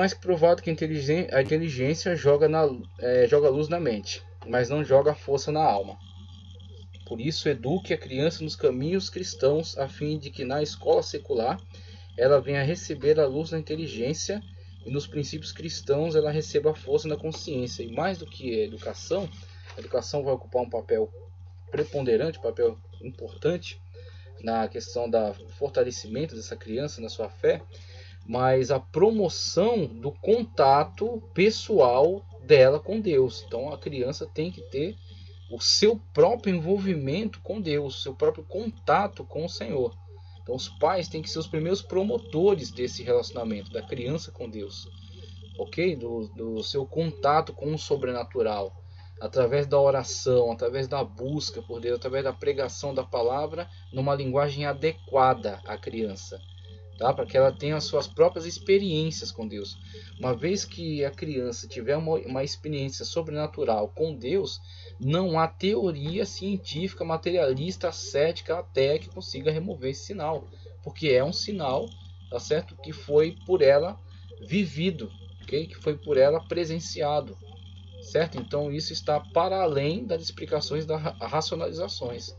mais que provado que a inteligência joga luz na mente, mas não joga força na alma. Por isso, eduque a criança nos caminhos cristãos, a fim de que na escola secular ela venha receber a luz da inteligência e nos princípios cristãos ela receba a força na consciência. E mais do que a educação vai ocupar um papel preponderante, um papel importante na questão do fortalecimento dessa criança na sua fé, mas a promoção do contato pessoal dela com Deus. Então a criança tem que ter o seu próprio envolvimento com Deus, seu próprio contato com o Senhor. Então os pais têm que ser os primeiros promotores desse relacionamento da criança com Deus, ok? Do seu contato com o sobrenatural, através da oração, através da busca por Deus, através da pregação da palavra numa linguagem adequada à criança. Tá? Para que ela tenha as suas próprias experiências com Deus. Uma vez que a criança tiver uma experiência sobrenatural com Deus, não há teoria científica, materialista, cética até que consiga remover esse sinal. Porque é um sinal, tá certo? Que foi por ela vivido, okay? Que foi por ela presenciado. Certo? Então isso está para além das explicações, das racionalizações,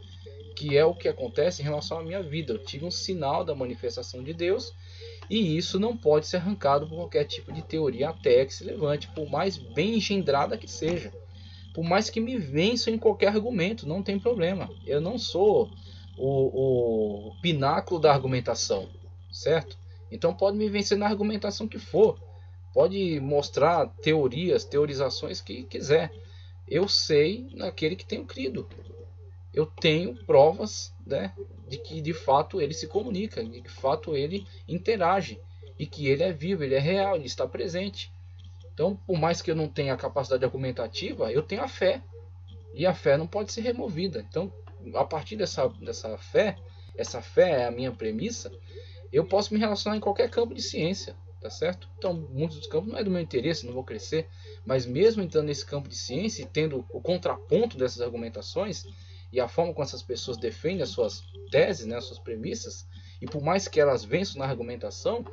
que é o que acontece em relação à minha vida. Eu tive um sinal da manifestação de Deus e isso não pode ser arrancado por qualquer tipo de teoria até que se levante, por mais bem engendrada que seja, por mais que me vençam em qualquer argumento, não tem problema. Eu não sou o pináculo da argumentação, certo? Então pode me vencer na argumentação que for, pode mostrar teorias, teorizações que quiser. Eu sei naquele que tenho crido. Eu tenho provas, né, de que de fato ele se comunica, de que de fato ele interage e que ele é vivo, ele é real, ele está presente. Então, por mais que eu não tenha a capacidade argumentativa, eu tenho a fé e a fé não pode ser removida. Então, a partir dessa fé, essa fé é a minha premissa, eu posso me relacionar em qualquer campo de ciência, tá certo? Então, muitos dos campos não é do meu interesse, não vou crescer, mas mesmo entrando nesse campo de ciência e tendo o contraponto dessas argumentações, e a forma como essas pessoas defendem as suas teses, né, as suas premissas, e por mais que elas vençam na argumentação,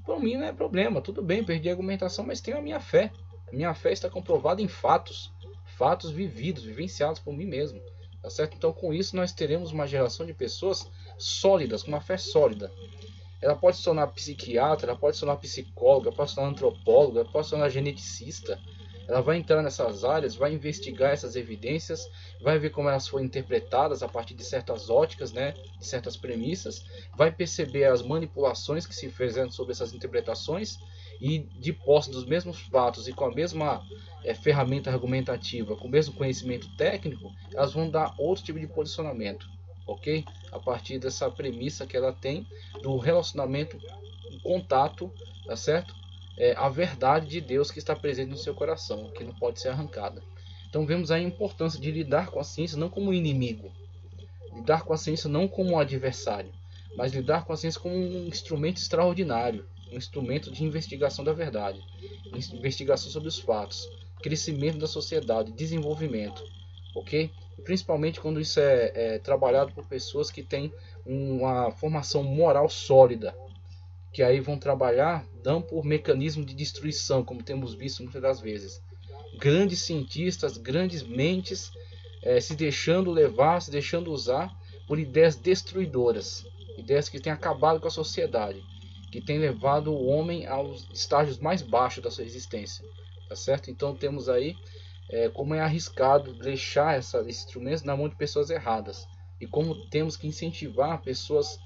para mim não é problema, tudo bem, perdi a argumentação, mas tenho a minha fé. A minha fé está comprovada em fatos, fatos vividos, vivenciados por mim mesmo, tá certo? Então com isso nós teremos uma geração de pessoas sólidas, com uma fé sólida. Ela pode se tornar psiquiatra, ela pode se tornar psicóloga, pode se tornar antropóloga, pode se tornar geneticista. Ela vai entrar nessas áreas, vai investigar essas evidências, vai ver como elas foram interpretadas a partir de certas óticas, né, de certas premissas, vai perceber as manipulações que se fizeram sobre essas interpretações e, de posse dos mesmos fatos e com a mesma ferramenta argumentativa, com o mesmo conhecimento técnico, elas vão dar outro tipo de posicionamento, ok? A partir dessa premissa que ela tem do relacionamento, contato, tá certo? A verdade de Deus que está presente no seu coração, que não pode ser arrancada. Então vemos a importância de lidar com a ciência não como inimigo, lidar com a ciência não como um adversário, mas lidar com a ciência como um instrumento extraordinário, um instrumento de investigação da verdade, investigação sobre os fatos, crescimento da sociedade, desenvolvimento, ok? E principalmente quando isso é trabalhado por pessoas que têm uma formação moral sólida, que aí vão trabalhar não por mecanismo de destruição, como temos visto muitas das vezes. Grandes cientistas, grandes mentes se deixando levar, se deixando usar por ideias destruidoras, ideias que têm acabado com a sociedade, que têm levado o homem aos estágios mais baixos da sua existência, tá certo? Então temos aí como é arriscado deixar esses instrumentos na mão de pessoas erradas e como temos que incentivar pessoas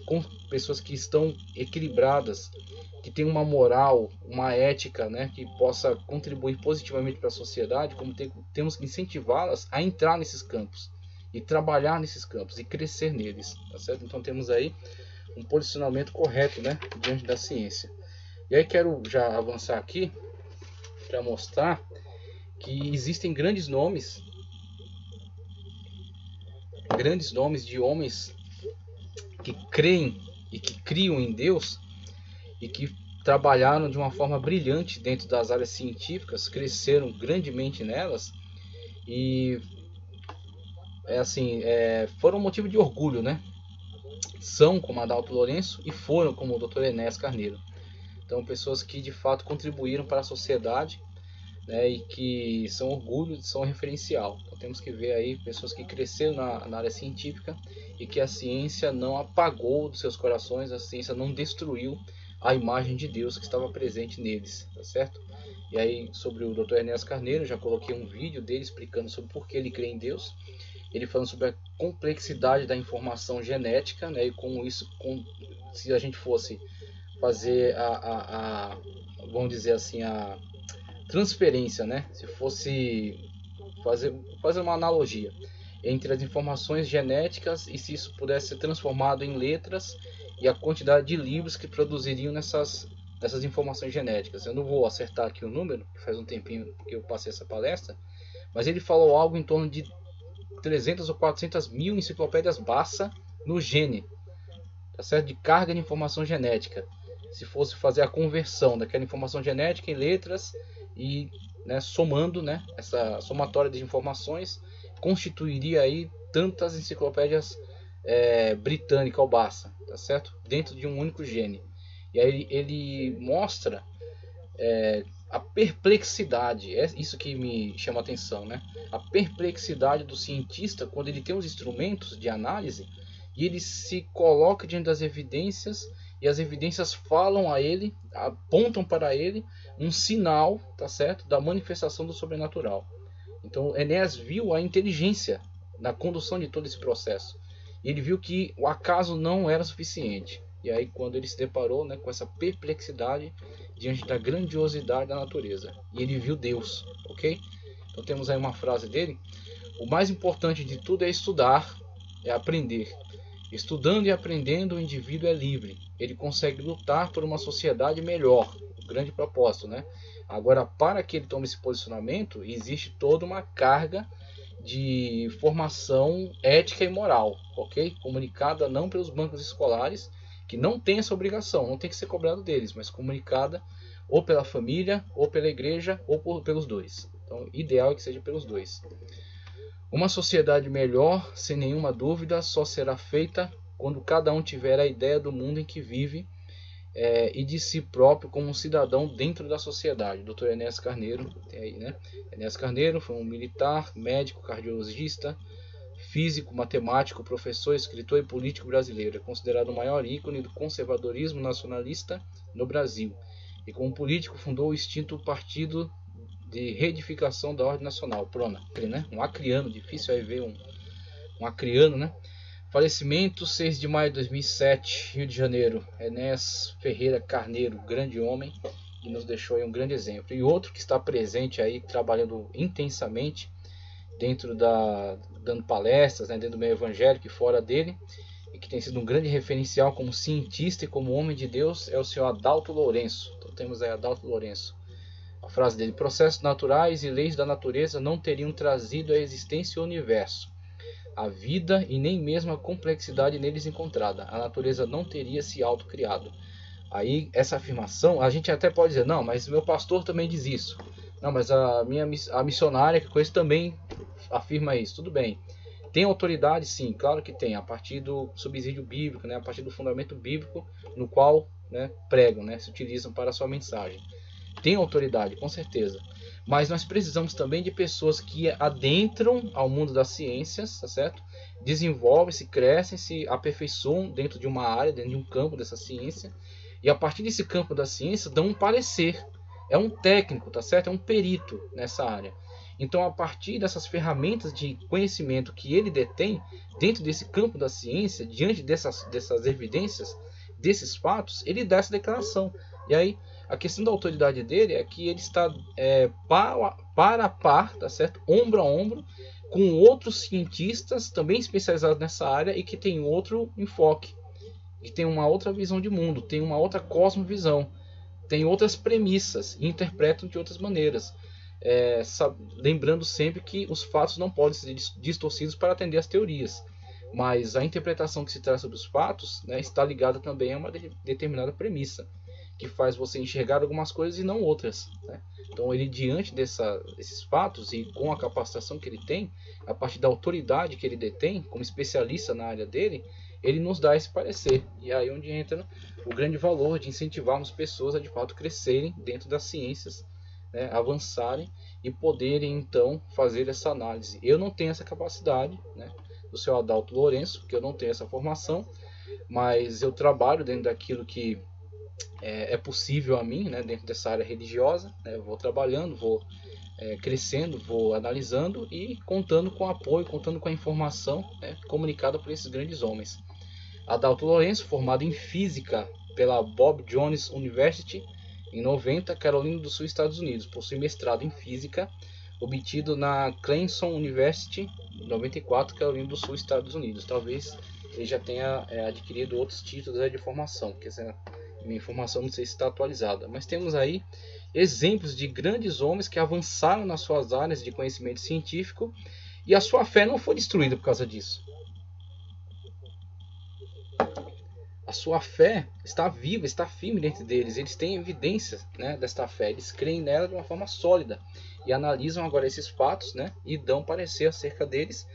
com pessoas que estão equilibradas, que tem uma moral, uma ética, né, que possa contribuir positivamente para a sociedade, como temos que incentivá-las a entrar nesses campos e trabalhar nesses campos e crescer neles, tá certo? Então temos aí um posicionamento correto, né, diante da ciência. E aí quero já avançar aqui para mostrar que existem grandes nomes de homens que creem e que criam em Deus e que trabalharam de uma forma brilhante dentro das áreas científicas, cresceram grandemente nelas e foram motivo de orgulho, né? São como Adalto Lourenço e foram como o Dr. Enéas Carneiro. Então, pessoas que de fato contribuíram para a sociedade, né, e que são orgulho, são referencial. Então, temos que ver aí pessoas que cresceram na área científica e que a ciência não apagou dos seus corações, a ciência não destruiu a imagem de Deus que estava presente neles, tá certo? E aí, sobre o Dr. Enéas Carneiro, já coloquei um vídeo dele explicando sobre por que ele crê em Deus. Ele falando sobre a complexidade da informação genética, né, e como isso, se a gente fosse fazer vamos dizer assim, a transferência, né, se fosse fazer uma analogia entre as informações genéticas e se isso pudesse ser transformado em letras e a quantidade de livros que produziriam nessas informações genéticas. Eu não vou acertar aqui o número, que faz um tempinho que eu passei essa palestra, mas ele falou algo em torno de 300 ou 400 mil enciclopédias Barça no gene, tá certo? De carga de informação genética. Se fosse fazer a conversão daquela informação genética em letras e, né, somando, né, essa somatória de informações, constituiria aí tantas enciclopédias britânicas ou Barça, tá certo? Dentro de um único gene. E aí ele mostra a perplexidade, é isso que me chama a atenção, né? A perplexidade do cientista quando ele tem os instrumentos de análise e ele se coloca diante das evidências e as evidências falam a ele, apontam para ele um sinal, tá certo, da manifestação do sobrenatural. Então Enéas viu a inteligência na condução de todo esse processo. E ele viu que o acaso não era suficiente. E aí quando ele se deparou, né, com essa perplexidade diante da grandiosidade da natureza, e ele viu Deus, ok? Então temos aí uma frase dele: o mais importante de tudo é estudar, é aprender. Estudando e aprendendo, o indivíduo é livre. Ele consegue lutar por uma sociedade melhor. O grande propósito, né? Agora, para que ele tome esse posicionamento, existe toda uma carga de formação ética e moral, ok? Comunicada não pelos bancos escolares, que não tem essa obrigação, não tem que ser cobrado deles, mas comunicada ou pela família, ou pela igreja, ou pelos dois. Então, ideal é que seja pelos dois. Uma sociedade melhor, sem nenhuma dúvida, só será feita quando cada um tiver a ideia do mundo em que vive e de si próprio como um cidadão dentro da sociedade. Dr. Enéas Carneiro, tem aí, né? Enéas Carneiro foi um militar, médico, cardiologista, físico, matemático, professor, escritor e político brasileiro. É considerado o maior ícone do conservadorismo nacionalista no Brasil. E como político fundou o extinto Partido de Reedificação da Ordem Nacional, PRONA, né? Um acriano, difícil aí ver um acriano, né? Falecimento, 6 de maio de 2007, Rio de Janeiro. Enéas Ferreira Carneiro, grande homem, que nos deixou aí um grande exemplo. E outro que está presente aí, trabalhando intensamente, dando palestras, né, dentro do meio evangélico e fora dele, e que tem sido um grande referencial como cientista e como homem de Deus, é o senhor Adalto Lourenço. Então temos aí Adalto Lourenço. A frase dele: processos naturais e leis da natureza não teriam trazido à existência o universo, a vida e nem mesmo a complexidade neles encontrada. A natureza não teria se autocriado. Aí essa afirmação, a gente até pode dizer: não, mas meu pastor também diz isso. Não, mas a missionária que conheço também afirma isso. Tudo bem. Tem autoridade? Sim, claro que tem. A partir do subsídio bíblico, né? A partir do fundamento bíblico no qual, né, pregam, né, se utilizam para a sua mensagem. Tem autoridade, com certeza. Mas nós precisamos também de pessoas que adentram ao mundo das ciências, tá certo? Desenvolvem-se, crescem, se aperfeiçoam dentro de uma área, dentro de um campo dessa ciência. E a partir desse campo da ciência dão um parecer. É um técnico, tá certo? É um perito nessa área. Então, a partir dessas ferramentas de conhecimento que ele detém dentro desse campo da ciência, diante dessas evidências, desses fatos, ele dá essa declaração. E aí, a questão da autoridade dele é que ele está par a par, tá certo? Ombro a ombro, com outros cientistas também especializados nessa área e que tem outro enfoque, que tem uma outra visão de mundo, tem uma outra cosmovisão, tem outras premissas e interpretam de outras maneiras. Lembrando sempre que os fatos não podem ser distorcidos para atender às teorias, mas a interpretação que se traz sobre os fatos, né, está ligada também a uma determinada premissa, que faz você enxergar algumas coisas e não outras, né? Então ele, diante desses fatos e com a capacitação que ele tem, a partir da autoridade que ele detém como especialista na área dele, ele nos dá esse parecer. E aí onde entra o grande valor de incentivarmos pessoas a de fato crescerem dentro das ciências, né, avançarem e poderem então fazer essa análise. Eu não tenho essa capacidade, né, do seu Adalto Lourenço, porque eu não tenho essa formação, mas eu trabalho dentro daquilo que é possível a mim, né, dentro dessa área religiosa, né, eu vou trabalhando, vou crescendo, vou analisando e contando com apoio, contando com a informação, né, comunicada por esses grandes homens. Adalto Lourenço, formado em Física pela Bob Jones University, em 90, Carolina do Sul, Estados Unidos. Possui mestrado em Física, obtido na Clemson University, 94, Carolina do Sul, Estados Unidos. Talvez ele já tenha adquirido outros títulos de formação, porque essa minha informação não sei se está atualizada. Mas temos aí exemplos de grandes homens que avançaram nas suas áreas de conhecimento científico e a sua fé não foi destruída por causa disso. A sua fé está viva, está firme dentro deles. Eles têm evidências, né, desta fé. Eles creem nela de uma forma sólida e analisam agora esses fatos, né, e dão parecer acerca deles,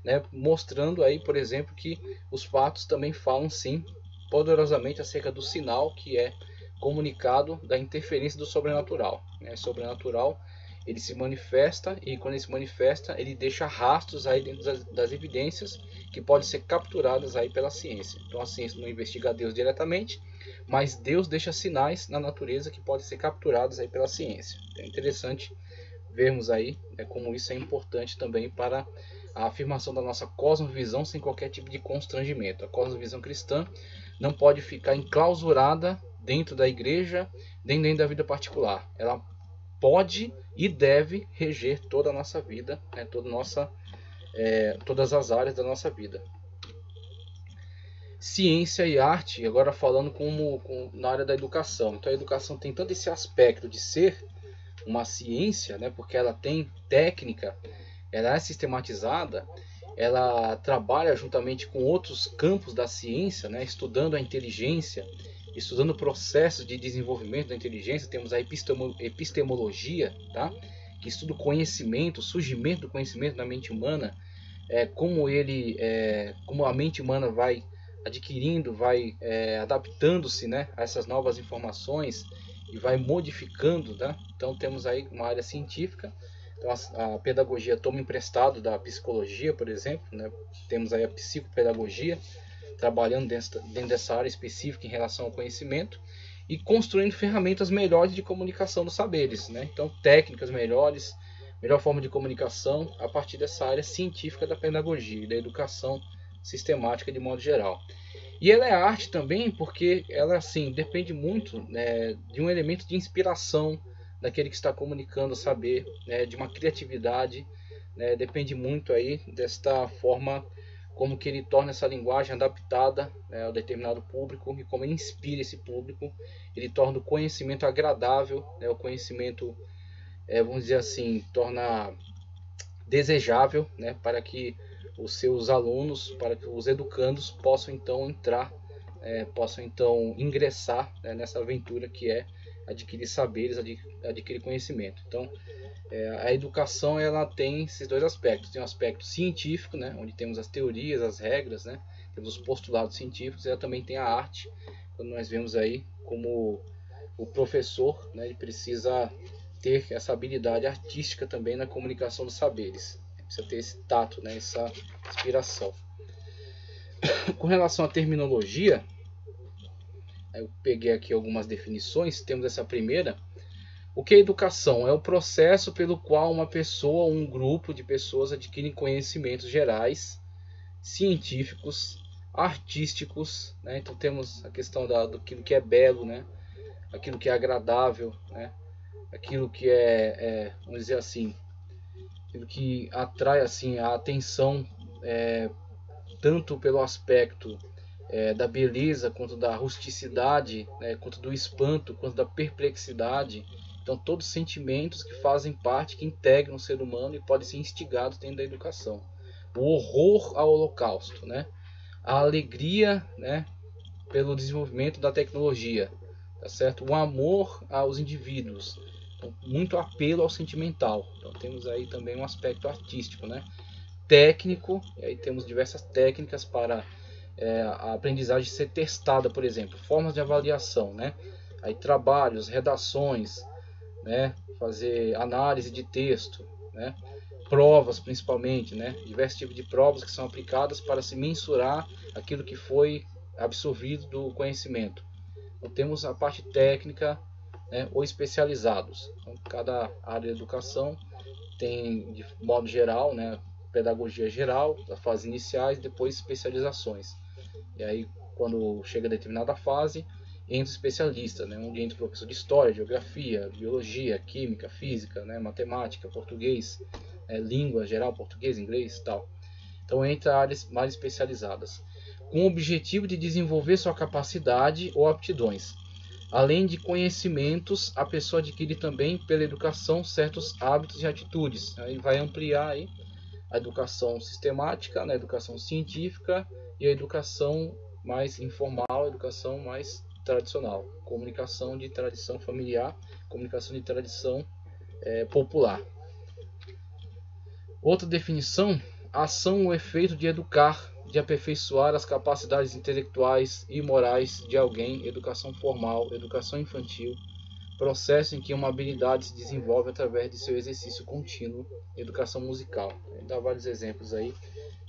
né, mostrando aí, por exemplo, que os fatos também falam sim poderosamente acerca do sinal que é comunicado da interferência do sobrenatural. Sobrenatural, ele se manifesta e quando ele se manifesta, ele deixa rastros aí dentro das evidências que podem ser capturadas aí pela ciência. Então a ciência não investiga Deus diretamente, mas Deus deixa sinais na natureza que podem ser capturados aí pela ciência. É interessante vermos aí, como isso é importante também para a afirmação da nossa cosmovisão sem qualquer tipo de constrangimento. A cosmovisão cristã não pode ficar enclausurada dentro da igreja, nem dentro da vida particular. Ela pode e deve reger toda a nossa vida, né, todas as áreas da nossa vida. Ciência e arte, agora falando na área da educação. Então a educação tem todo esse aspecto de ser uma ciência, né, porque ela tem técnica, ela é sistematizada, ela trabalha juntamente com outros campos da ciência, né, estudando a inteligência, estudando processos de desenvolvimento da inteligência. Temos a epistemologia, tá? Que estuda o conhecimento, o surgimento do conhecimento na mente humana, como a mente humana vai adquirindo, vai adaptando-se, né, a essas novas informações e vai modificando, tá? Então temos aí uma área científica. Então a pedagogia toma emprestado da psicologia, por exemplo, né? Temos aí a psicopedagogia, trabalhando dentro dessa área específica em relação ao conhecimento e construindo ferramentas melhores de comunicação dos saberes, né? Então técnicas melhores, melhor forma de comunicação a partir dessa área científica da pedagogia e da educação sistemática de modo geral. E ela é arte também porque ela assim depende muito, né, de um elemento de inspiração daquele que está comunicando o saber, né, de uma criatividade, né, depende muito aí desta forma como que ele torna essa linguagem adaptada, né, ao determinado público e como ele inspira esse público. Ele torna o conhecimento agradável, né, o conhecimento, vamos dizer assim, torna desejável, né, para que os seus alunos, para que os educandos possam então possam então ingressar, né, nessa aventura que é adquirir saberes, adquirir conhecimento. Então a educação ela tem esses dois aspectos. Tem um aspecto científico, né, onde temos as teorias, as regras, né, temos os postulados científicos, e ela também tem a arte, quando nós vemos aí como o professor, né, ele precisa ter essa habilidade artística também na comunicação dos saberes. Precisa ter esse tato, né, essa inspiração. Com relação à terminologia, eu peguei aqui algumas definições. Temos essa primeira. O que é educação? É o processo pelo qual uma pessoa ou um grupo de pessoas adquirem conhecimentos gerais, científicos, artísticos, né? Então temos a questão daquilo que é belo, né? Aquilo que é agradável, né? Aquilo que vamos dizer assim, aquilo que atrai assim a atenção, tanto pelo aspecto da beleza, quanto da rusticidade, né? Quanto do espanto, quanto da perplexidade. Então todos sentimentos que fazem parte, que integram o ser humano e podem ser instigados dentro da educação. O horror ao holocausto, né? A alegria, né, pelo desenvolvimento da tecnologia, tá certo? O amor aos indivíduos, então, muito apelo ao sentimental. Então temos aí também um aspecto artístico, né? Técnico, e aí temos diversas técnicas para a aprendizagem ser testada, por exemplo, formas de avaliação, né? Aí trabalhos, redações, né? Fazer análise de texto, né? Provas principalmente, né? Diversos tipos de provas que são aplicadas para se mensurar aquilo que foi absorvido do conhecimento. Então, temos a parte técnica, né? Ou especializados. Então, cada área de educação tem, de modo geral, né? Pedagogia geral, as fases iniciais, depois especializações. E aí, quando chega a determinada fase, entra o especialista, né? Onde entra o professor de história, geografia, biologia, química, física, né? Matemática, português, língua geral, português, inglês e tal. Então entra áreas mais especializadas, com o objetivo de desenvolver sua capacidade ou aptidões. Além de conhecimentos, a pessoa adquire também pela educação certos hábitos e atitudes. Aí vai ampliar aí a educação sistemática, né? A educação científica e a educação mais informal, a educação mais tradicional. Comunicação de tradição familiar, comunicação de tradição popular. Outra definição: ação ou efeito de educar, de aperfeiçoar as capacidades intelectuais e morais de alguém. Educação formal, educação infantil, processo em que uma habilidade se desenvolve através de seu exercício contínuo. Educação musical. Dá vários exemplos aí,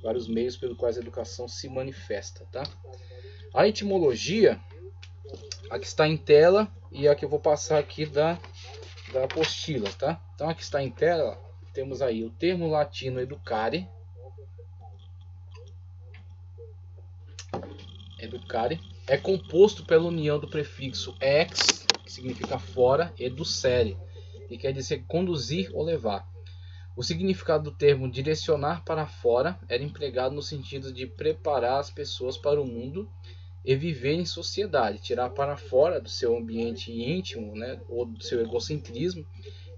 vários meios pelos quais a educação se manifesta, tá? A etimologia, aqui está em tela, e a que eu vou passar aqui da apostila, tá? Então aqui está em tela, temos aí o termo latino educare. Educare é composto pela união do prefixo ex, que significa fora, e ducere, que quer dizer conduzir ou levar. O significado do termo direcionar para fora era empregado no sentido de preparar as pessoas para o mundo e viver em sociedade, tirar para fora do seu ambiente íntimo, né, ou do seu egocentrismo,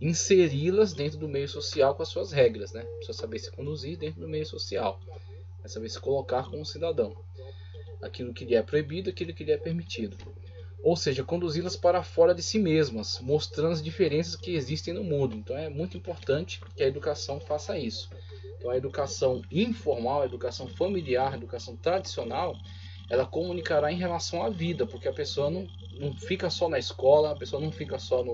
inseri-las dentro do meio social com as suas regras, né? Precisa saber se conduzir dentro do meio social, é saber se colocar como cidadão. Aquilo que lhe é proibido, aquilo que lhe é permitido. Ou seja, conduzi-las para fora de si mesmas, mostrando as diferenças que existem no mundo. Então é muito importante que a educação faça isso. Então a educação informal, a educação familiar, a educação tradicional, ela comunicará em relação à vida, porque a pessoa não fica só na escola, a pessoa não fica só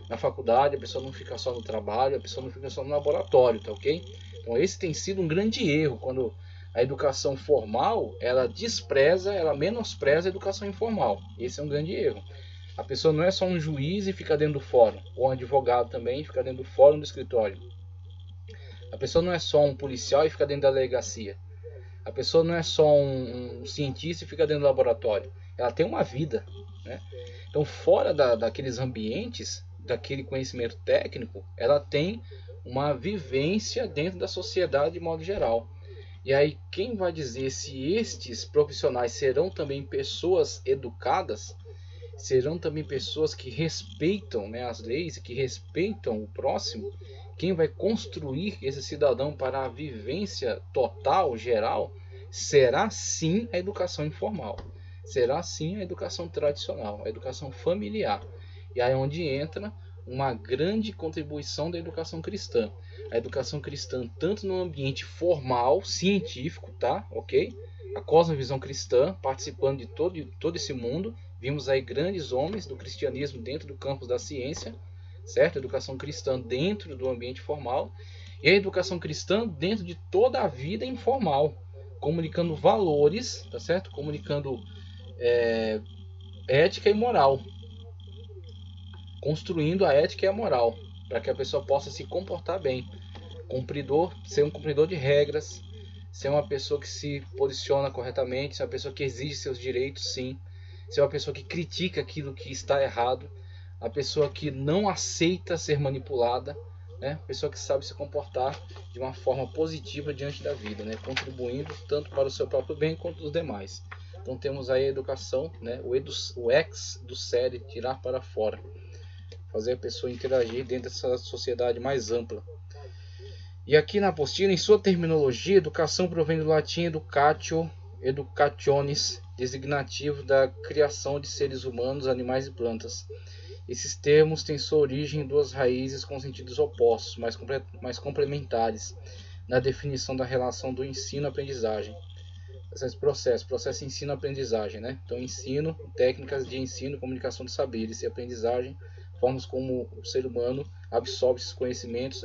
na faculdade, a pessoa não fica só no trabalho, a pessoa não fica só no laboratório, tá ok? Então esse tem sido um grande erro, quando a educação formal, ela despreza, ela menospreza a educação informal. Esse é um grande erro. A pessoa não é só um juiz e fica dentro do fórum, ou um advogado também e fica dentro do fórum do escritório. A pessoa não é só um policial e fica dentro da delegacia. A pessoa não é só um cientista e fica dentro do laboratório. Ela tem uma vida, né? Então, fora daqueles ambientes, daquele conhecimento técnico, ela tem uma vivência dentro da sociedade de modo geral. E aí, quem vai dizer se estes profissionais serão também pessoas educadas, serão também pessoas que respeitam, né, as leis e que respeitam o próximo? Quem vai construir esse cidadão para a vivência total, geral, será sim a educação informal, será sim a educação tradicional, a educação familiar. E aí é onde entra uma grande contribuição da educação cristã. A educação cristã, tanto no ambiente formal, científico, tá? Ok? A cosmovisão cristã, participando de todo esse mundo. Vimos aí grandes homens do cristianismo dentro do campus da ciência, certo? A educação cristã dentro do ambiente formal. E a educação cristã dentro de toda a vida informal, comunicando valores, tá certo? Comunicando ética e moral. Construindo a ética e a moral, para que a pessoa possa se comportar bem, ser um cumpridor de regras, ser uma pessoa que se posiciona corretamente, ser uma pessoa que exige seus direitos, sim, ser uma pessoa que critica aquilo que está errado, a pessoa que não aceita ser manipulada, né? A pessoa que sabe se comportar de uma forma positiva diante da vida, né? Contribuindo tanto para o seu próprio bem quanto dos demais. Então temos aí a educação, né? O ex do série, tirar para fora, fazer a pessoa interagir dentro dessa sociedade mais ampla. E aqui na apostila, em sua terminologia, educação provém do latim educatio, educationis, designativo da criação de seres humanos, animais e plantas. Esses termos têm sua origem em duas raízes com sentidos opostos, mas complementares, na definição da relação do ensino-aprendizagem. esse processo ensino-aprendizagem, né? Então, ensino, técnicas de ensino, comunicação de saberes e aprendizagem, formas como o ser humano absorve esses conhecimentos,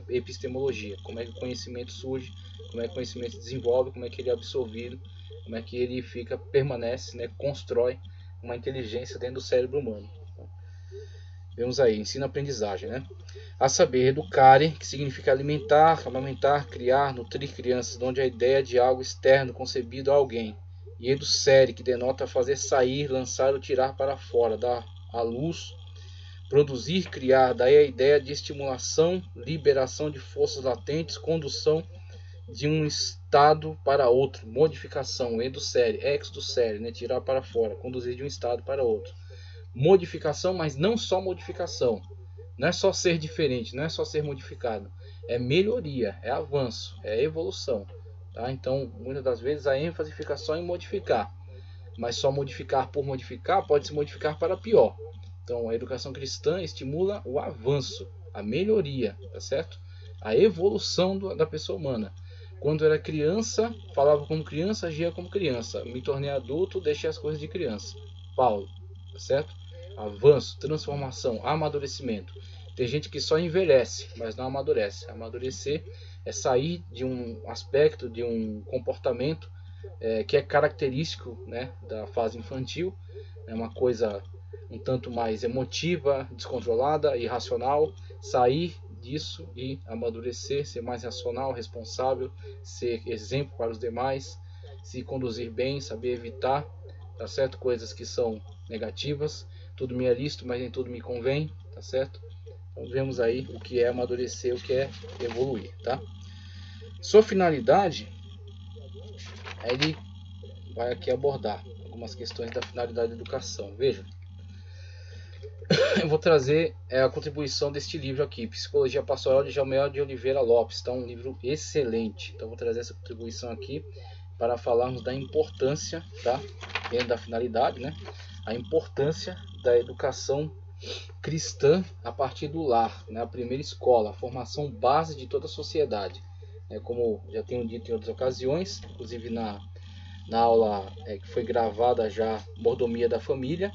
epistemologia, como é que o conhecimento surge, como é que o conhecimento se desenvolve, como é que ele é absorvido, como é que ele permanece, né? Constrói uma inteligência dentro do cérebro humano. Então, vemos aí, ensino-aprendizagem, né? A saber, educare, que significa alimentar, amamentar, criar, nutrir crianças, onde a ideia de algo externo concebido a alguém. E educere, que denota fazer sair, lançar ou tirar para fora, dar à luz, produzir, criar, daí a ideia de estimulação, liberação de forças latentes, condução de um estado para outro, modificação, educere, exducere, né, tirar para fora, conduzir de um estado para outro. Modificação, mas não só modificação. Não é só ser diferente, não é só ser modificado. É melhoria, é avanço, é evolução. Tá? Então, muitas das vezes a ênfase fica só em modificar. Mas só modificar por modificar pode se modificar para pior. Então, a educação cristã estimula o avanço, a melhoria, tá certo? A evolução da pessoa humana. Quando era criança, falava como criança, agia como criança. Me tornei adulto, deixei as coisas de criança. Paulo, tá certo? Avanço, transformação, amadurecimento. Tem gente que só envelhece, mas não amadurece. Amadurecer é sair de um aspecto, de um comportamento que é característico, né, da fase infantil. É uma coisa um tanto mais emotiva, descontrolada, irracional. Sair disso e amadurecer, ser mais racional, responsável, ser exemplo para os demais, se conduzir bem, saber evitar, tá certo? Coisas que são negativas. Tudo me é lícito, mas nem tudo me convém, tá certo? Então vemos aí o que é amadurecer, o que é evoluir, tá? Sua finalidade, ele vai aqui abordar algumas questões da finalidade da educação. Veja, eu vou trazer a contribuição deste livro aqui, Psicologia Pastoral de Jalmel de Oliveira Lopes. Então, um livro excelente. Então, vou trazer essa contribuição aqui para falarmos da importância, tá? Dentro da finalidade, né? A importância da educação cristã a partir do lar, né? A primeira escola, a formação base de toda a sociedade. Como já tenho dito em outras ocasiões, inclusive na aula que foi gravada já, Mordomia da Família,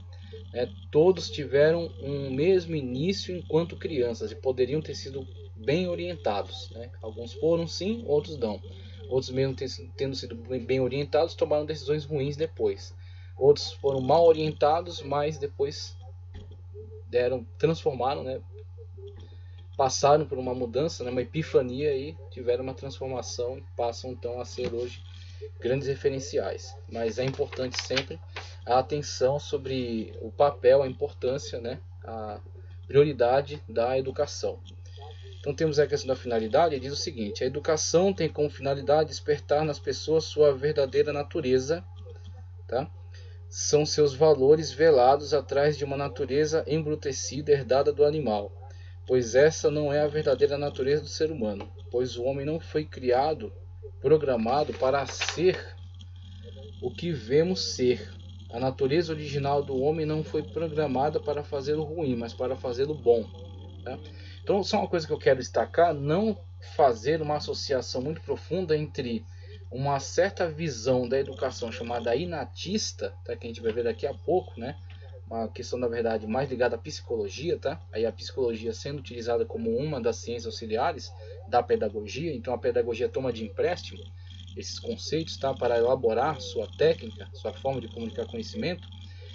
todos tiveram um mesmo início enquanto crianças e poderiam ter sido bem orientados, né? Alguns foram sim, outros não. Outros mesmo tendo sido bem orientados tomaram decisões ruins depois. Outros foram mal orientados, mas depois transformaram, né? Passaram por uma mudança, né? Uma epifania e tiveram uma transformação e passam então a ser hoje grandes referenciais. Mas é importante sempre a atenção sobre o papel, a importância, né? A prioridade da educação. Então temos a questão da finalidade, ele diz o seguinte: a educação tem como finalidade despertar nas pessoas sua verdadeira natureza, tá? São seus valores velados atrás de uma natureza embrutecida herdada do animal, pois essa não é a verdadeira natureza do ser humano, pois o homem não foi criado, programado para ser o que vemos ser. A natureza original do homem não foi programada para fazer o ruim, mas para fazer o bom, tá? Então, só uma coisa que eu quero destacar: não fazer uma associação muito profunda entre uma certa visão da educação chamada inatista, tá? Que a gente vai ver daqui a pouco, né? Uma questão, na verdade, mais ligada à psicologia, tá? Aí a psicologia sendo utilizada como uma das ciências auxiliares da pedagogia. Então a pedagogia toma de empréstimo esses conceitos, tá? Para elaborar sua técnica, sua forma de comunicar conhecimento.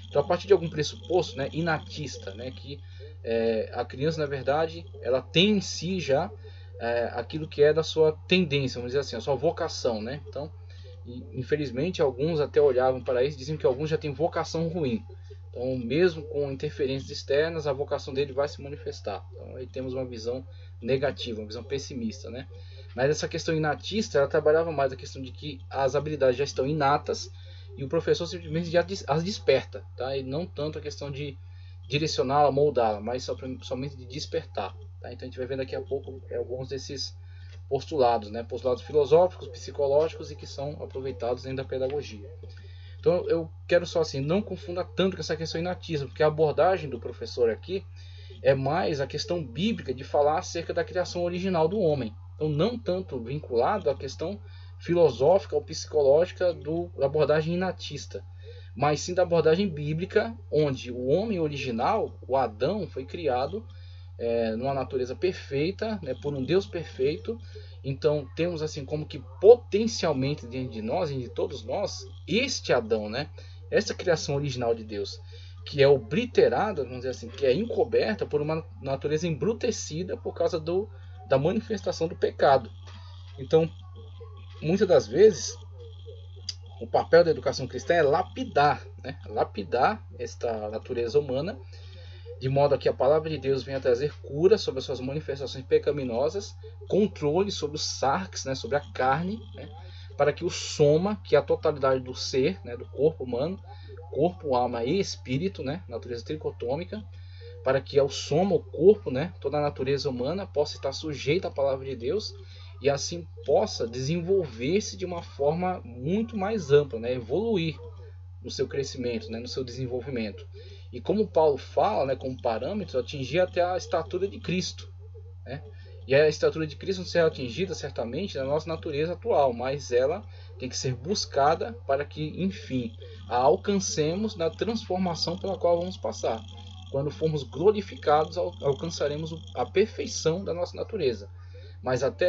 Então, a partir de algum pressuposto, né, inatista, né, que a criança, na verdade, ela tem em si já aquilo que é da sua tendência, vamos dizer assim, a sua vocação, né? Então, infelizmente, alguns até olhavam para isso e diziam que alguns já têm vocação ruim. Então, mesmo com interferências externas, a vocação dele vai se manifestar. Então, aí temos uma visão negativa, uma visão pessimista, né? Mas essa questão inatista, ela trabalhava mais a questão de que as habilidades já estão inatas e o professor simplesmente já as desperta, tá? E não tanto a questão de direcioná-la, moldá-la, mas somente de despertar, tá? Então a gente vai ver daqui a pouco alguns desses postulados, né? Postulados filosóficos, psicológicos e que são aproveitados dentro da pedagogia. Então eu quero só assim, não confunda tanto com essa questão inatismo, porque a abordagem do professor aqui é mais a questão bíblica de falar acerca da criação original do homem. Então não tanto vinculado à questão filosófica ou psicológica da abordagem inatista, mas sim da abordagem bíblica, onde o homem original, o Adão, foi criado numa natureza perfeita, né, por um Deus perfeito. Então temos assim como que potencialmente dentro de nós, de todos nós, este Adão, né, essa criação original de Deus, que é obliterada, vamos dizer assim, que é encoberta por uma natureza embrutecida por causa da manifestação do pecado. Então, muitas das vezes, o papel da educação cristã é lapidar, né? Lapidar esta natureza humana, de modo a que a palavra de Deus venha trazer cura sobre as suas manifestações pecaminosas, controle sobre os sarx, né? Sobre a carne, né? Para que o soma, que é a totalidade do ser, né? Do corpo humano, corpo, alma e espírito, né? Natureza tricotômica, para que ao soma, o corpo, né? Toda a natureza humana possa estar sujeita à palavra de Deus e assim possa desenvolver-se de uma forma muito mais ampla, né? Evoluir no seu crescimento, né? No seu desenvolvimento. E como Paulo fala, né? Como parâmetro, atingir até a estatura de Cristo, né? E a estatura de Cristo não será atingida certamente na nossa natureza atual, mas ela tem que ser buscada para que, enfim, a alcancemos na transformação pela qual vamos passar. Quando formos glorificados, alcançaremos a perfeição da nossa natureza. Mas até